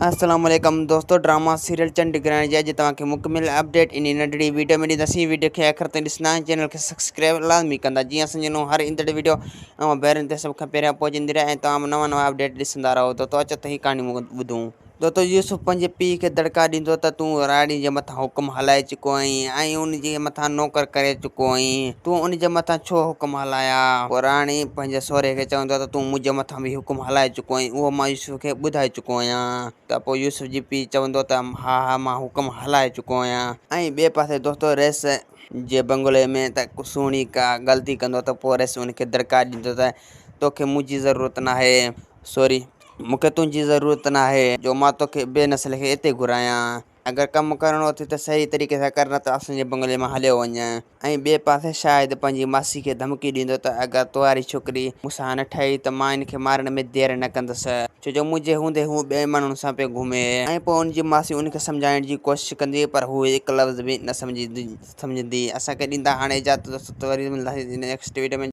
अस्सलाम वालेकुम दोस्तों, ड्रामा सीरियल चंडीगढ़ जे अॼु तव्हांखे मुकमिल अपडेट इन नंढड़ी वीडियो में ॾींदासीं। वीडियो खे आख़िर ताईं ॾिसंदा, चैनल खे सब्सक्राइब लाज़मी कंदा जीअं असांजो हर ईंदड़ वीडियो पहिरियों ते सभ खां पहिरियां पहुचंदी रहे ऐं तव्हां नवां अपडेट ॾिसंदा रहो। तो अचो त ही कहाणी ॿुधूं। दोस्तों यूसुफ पंहिंजे पीउ खे दड़का ॾींदो त तूं राणी जे मथां हुकुम हलाए चुको आहीं ऐं उन जे मथां नौकर करे चुको आहीं, तूं उन जे मथां छो हुकुम हलाया। पोइ राणी पंहिंजे सहुरे खे चवंदो त तूं मुंहिंजे मथां बि हुकुम हलाए चुको आहीं, उहो मां यूसुफ खे ॿुधाए चुको आहियां। त पोइ यूसुफ जी पीउ चवंदो त हा मां हुकुम हलाए चुको आहियां। ऐं ॿिए पासे दोस्तों रेस जे बंगले में त सुहिणी का ग़लती कंदो त पोइ रेस उनखे दड़का ॾींदो त तोखे मुंहिंजी ज़रूरत न आहे, सॉरी मूंखे तुंहिंजी ज़रूरत न आहे जो मां तोखे ॿिए नस्ल खे हिते घुरायां। अगरि कमु करिणो अथई त सही तरीक़े सां कर, न त असांजे बंगले मां हलियो वञ। ऐं ॿिए पासे शाहिद पंहिंजी मासी खे धमकी ॾींदो त अगरि तुंहिंजी छोकिरी मूंसां न ठही त मां इनखे मारण में देरि न कंदसि, छो जो मुंहिंजे हूंदे हू ॿिए माण्हुनि सां पियो घुमे। ऐं पोइ उनजी मासी उनखे सम्झाइण जी कोशिशि कंदी पर हू हिकु लफ़्ज़ बि न सम्झंदी। असांखे ॾींदा हाणे इजाज़त, दोस्तों वरी मिलंदासीं नेक्स्ट वीडियो में।